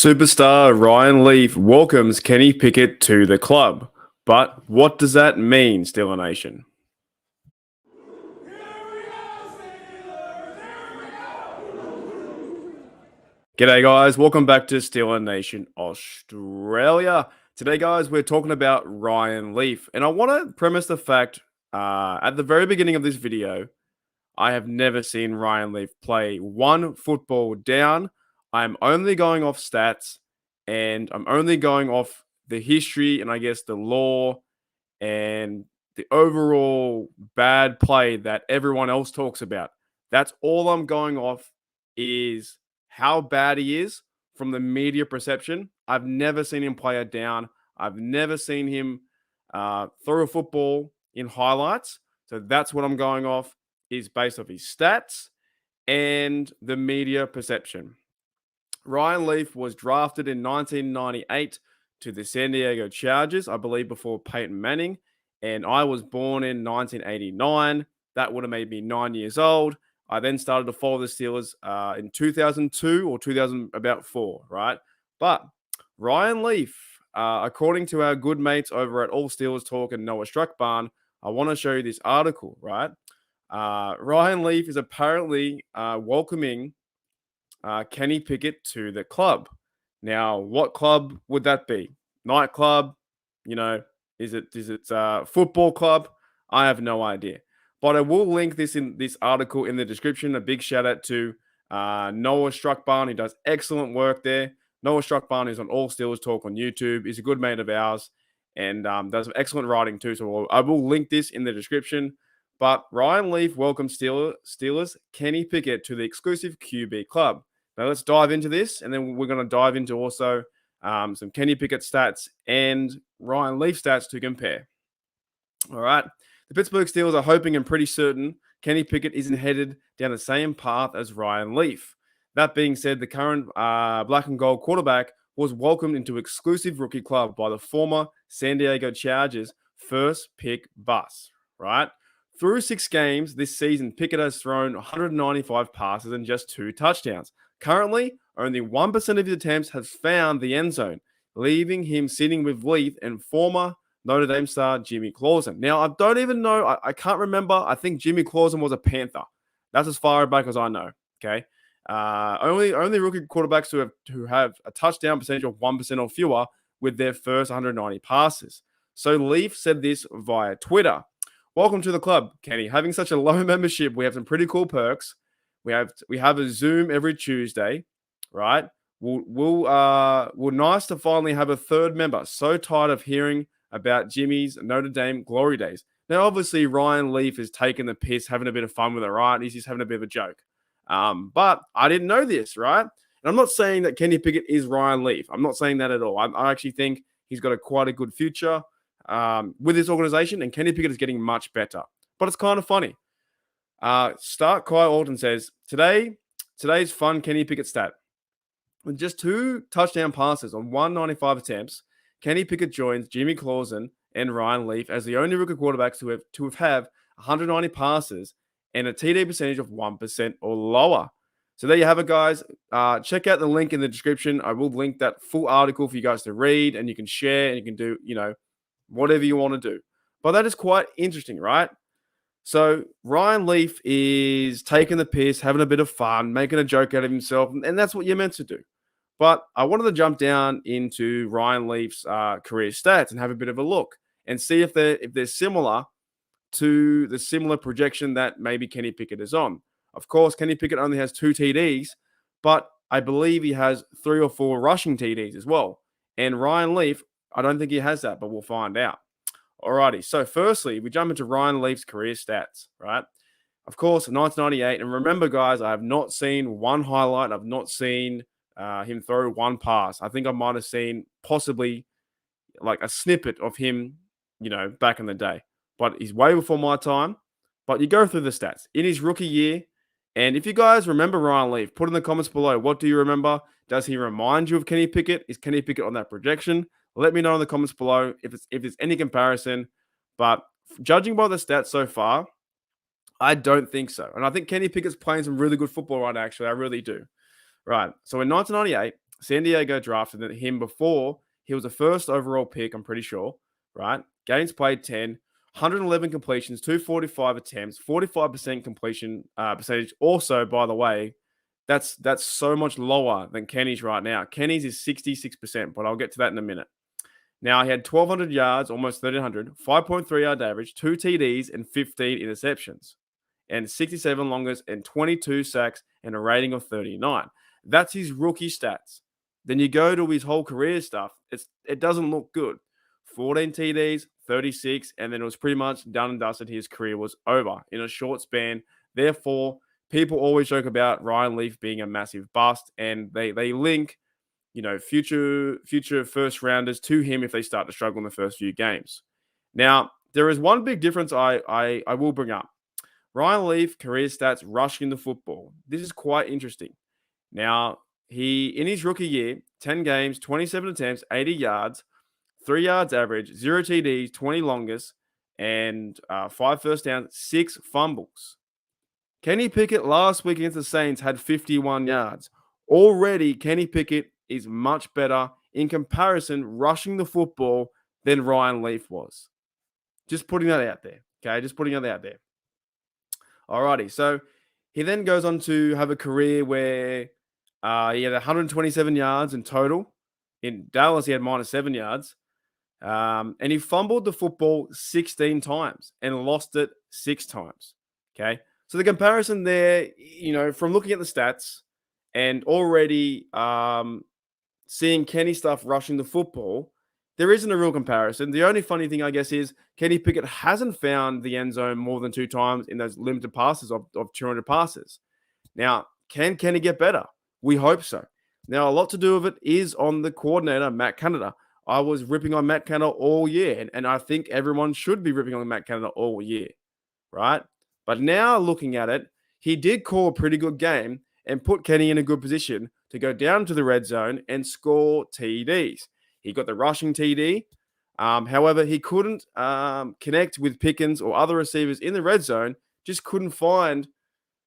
Superstar Ryan Leaf welcomes Kenny Pickett to the club. But what does that mean, Steeler Nation? G'day, guys. Welcome back to Steeler Nation Australia. Today, guys, we're talking about Ryan Leaf. And I want to premise the fact at the very beginning of this video, I have never seen Ryan Leaf play one football down. I'm only going off stats and I'm only going off the history and I guess the lore and the overall bad play that everyone else talks about. That's all I'm going off is how bad he is from the media perception. I've never seen him play a down. I've never seen him throw a football in highlights. So that's what I'm going off is based off his stats and the media perception. Ryan Leaf was drafted in 1998 to the San Diego Chargers, I believe before Peyton Manning, and I was born in 1989. That would have made me 9 years old. I then started to follow the Steelers in 2002 or 2004, right? But Ryan Leaf, according to our good mates over at All Steelers Talk and Noah Struckbarn, I want to show you this article, right? Ryan Leaf is apparently welcoming Kenny Pickett to the club. Now, what club would that be? Nightclub? Is it football club? I have no idea. But I will link this in this article in the description. A big shout out to Noah Struckbarn. He does excellent work there. Noah Struckbarn is on All Steelers Talk on YouTube. He's a good mate of ours and does excellent writing too. So I will link this in the description. But Ryan Leaf welcomes Steelers Kenny Pickett to the exclusive QB club. Now let's dive into this, and then we're going to dive into also some Kenny Pickett stats and Ryan Leaf stats to compare. All right. The Pittsburgh Steelers are hoping and pretty certain Kenny Pickett isn't headed down the same path as Ryan Leaf. That being said, the current black and gold quarterback was welcomed into exclusive rookie club by the former San Diego Chargers first pick bus, right? Through 6 games this season, Pickett has thrown 195 passes and just 2 touchdowns. Currently, only 1% of his attempts has found the end zone, leaving him sitting with Leaf and former Notre Dame star Jimmy Clausen. Now, I don't even know. I can't remember. I think Jimmy Clausen was a Panther. That's as far back as I know. Okay. Only rookie quarterbacks who have a touchdown percentage of 1% or fewer with their first 190 passes. So Leaf said this via Twitter. Welcome to the club, Kenny. Having such a low membership, we have some pretty cool perks. We have a Zoom every Tuesday, right? We're nice to finally have a third member. So tired of hearing about Jimmy's Notre Dame glory days. Now, obviously, Ryan Leaf is taking the piss, having a bit of fun with it, right? He's just having a bit of a joke. But I didn't know this, right? And I'm not saying that Kenny Pickett is Ryan Leaf. I'm not saying that at all. I actually think he's got quite a good future with this organization, and Kenny Pickett is getting much better. But it's kind of funny. Stark Kai Alton says, today's fun Kenny Pickett stat. With just 2 touchdown passes on 195 attempts, Kenny Pickett joins Jimmy Clausen and Ryan Leaf as the only rookie quarterbacks to have 190 passes and a TD percentage of 1% or lower. So there you have it, guys. Check out the link in the description. I will link that full article for you guys to read, and you can share and you can do, whatever you want to do. But that is quite interesting, right? So Ryan Leaf is taking the piss, having a bit of fun, making a joke out of himself, and that's what you're meant to do. But I wanted to jump down into Ryan Leaf's career stats and have a bit of a look and see if they're similar to the similar projection that maybe Kenny Pickett is on. Of course, Kenny Pickett only has 2 TDs, but I believe he has 3 or 4 rushing TDs as well. And Ryan Leaf, I don't think he has that, but we'll find out. Alrighty, so firstly, we jump into Ryan Leaf's career stats, right? Of course, 1998, and remember, guys, I have not seen one highlight. I've not seen him throw one pass. I think I might have seen possibly like a snippet of him, back in the day. But he's way before my time. But you go through the stats. In his rookie year, and if you guys remember Ryan Leaf, put in the comments below, what do you remember? Does he remind you of Kenny Pickett? Is Kenny Pickett on that projection? Let me know in the comments below if there's any comparison. But judging by the stats so far, I don't think so. And I think Kenny Pickett's playing some really good football right now, actually. I really do. Right. So in 1998, San Diego drafted him before he was the first overall pick, I'm pretty sure, right? Games played 10, 111 completions, 245 attempts, 45% completion percentage. Also, by the way, that's so much lower than Kenny's right now. Kenny's is 66%, but I'll get to that in a minute. Now, he had 1,200 yards, almost 1,300, 5.3 yard average, 2 TDs, and 15 interceptions, and 67 longest, and 22 sacks, and a rating of 39. That's his rookie stats. Then you go to his whole career stuff. It doesn't look good. 14 TDs, 36, and then it was pretty much done and dusted. His career was over in a short span. Therefore, people always joke about Ryan Leaf being a massive bust, and they link future first rounders to him if they start to struggle in the first few games. Now, there is one big difference I will bring up. Ryan Leaf, career stats, rushing the football. This is quite interesting. Now, he, in his rookie year, 10 games, 27 attempts, 80 yards, 3 yards average, 0 TDs, 20 longest, and 5 first downs, 6 fumbles. Kenny Pickett last week against the Saints had 51 yards. Already, Kenny Pickett is much better in comparison rushing the football than Ryan Leaf was. Just putting that out there. Okay, just putting that out there. Alrighty, so he then goes on to have a career where he had 127 yards in total. In Dallas, he had -7 yards. And he fumbled the football 16 times and lost it 6 times. Okay, so the comparison there, from looking at the stats and already seeing Kenny stuff rushing the football, there isn't a real comparison. The only funny thing, I guess, is Kenny Pickett hasn't found the end zone more than 2 times in those limited passes of 200 passes. Now, can Kenny get better? We hope so. Now, a lot to do with it is on the coordinator, Matt Canada. I was ripping on Matt Canada all year, and I think everyone should be ripping on Matt Canada all year, right? But now looking at it, he did call a pretty good game and put Kenny in a good position to go down to the red zone and score TDs. He got the rushing TD. However, he couldn't connect with Pickens or other receivers in the red zone, just couldn't find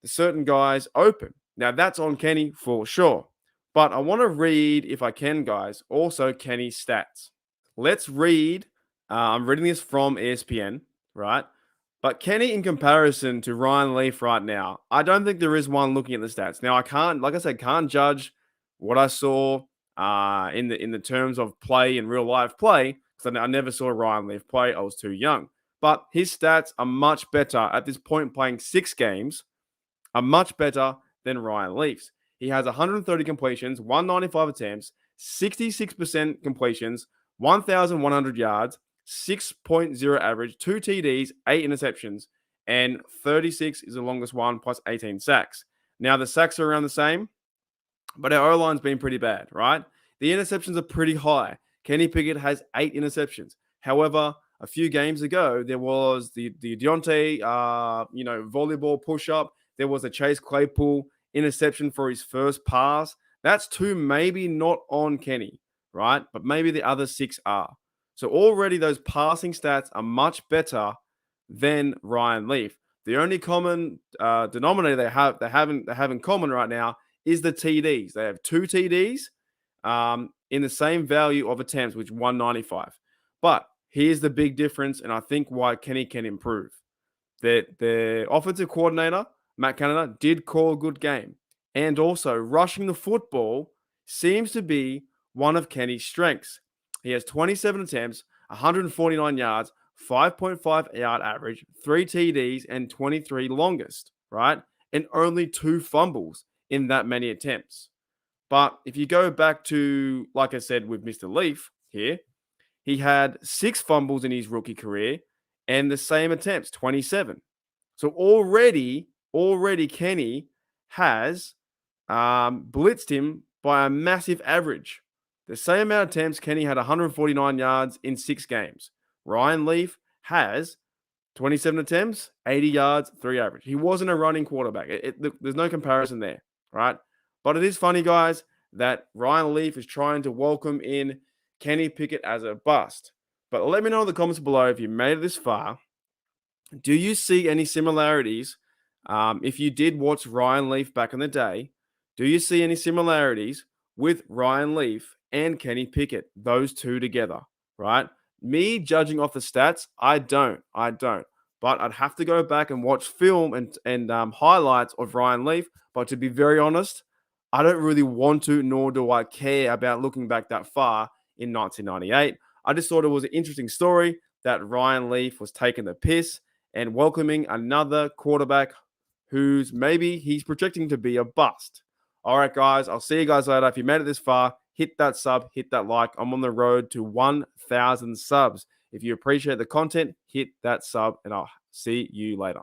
the certain guys open. Now, that's on Kenny for sure. But I want to read, if I can, guys, also Kenny's stats. Let's read. I'm reading this from ESPN, right? But Kenny, in comparison to Ryan Leaf right now, I don't think there is one looking at the stats. Now, I can't, like I said, can't judge what I saw in the terms of play in real life play, because I never saw Ryan Leaf play. I was too young. But his stats are much better at this point, playing 6 games, are much better than Ryan Leaf's. He has 130 completions, 195 attempts, 66% completions, 1,100 yards, 6.0 average, 2 TDs, 8 interceptions, and 36 is the longest one, plus 18 sacks. Now, the sacks are around the same, but our O-line's been pretty bad, right? The interceptions are pretty high. Kenny Pickett has 8 interceptions. However, a few games ago, there was the Deontay, volleyball push-up. There was a Chase Claypool interception for his first pass. That's 2 maybe not on Kenny, right? But maybe the other 6 are. So already those passing stats are much better than Ryan Leaf. The only common denominator they have in common right now is the TDs. They have 2 TDs in the same value of attempts, which 195. But here's the big difference, and I think why Kenny can improve. The offensive coordinator, Matt Canada, did call a good game. And also, rushing the football seems to be one of Kenny's strengths. He has 27 attempts, 149 yards, 5.5 yard average, 3 TDs, and 23 longest, right? And only 2 fumbles in that many attempts. But if you go back to, like I said, with Mr. Leaf here, he had 6 fumbles in his rookie career and the same attempts, 27. So already Kenny has blitzed him by a massive average. The same amount of attempts, Kenny had 149 yards in 6 games. Ryan Leaf has 27 attempts, 80 yards, 3 average. He wasn't a running quarterback. There's no comparison there, right? But it is funny, guys, that Ryan Leaf is trying to welcome in Kenny Pickett as a bust. But let me know in the comments below if you made it this far. Do you see any similarities? If you did watch Ryan Leaf back in the day, do you see any similarities with Ryan Leaf and Kenny Pickett, those two together, right? Me judging off the stats, I don't. But I'd have to go back and watch film and highlights of Ryan Leaf. But to be very honest, I don't really want to, nor do I care about looking back that far in 1998. I just thought it was an interesting story that Ryan Leaf was taking the piss and welcoming another quarterback who's maybe he's projecting to be a bust. All right, guys, I'll see you guys later. If you made it this far, hit that sub, hit that like. I'm on the road to 1,000 subs. If you appreciate the content, hit that sub, and I'll see you later.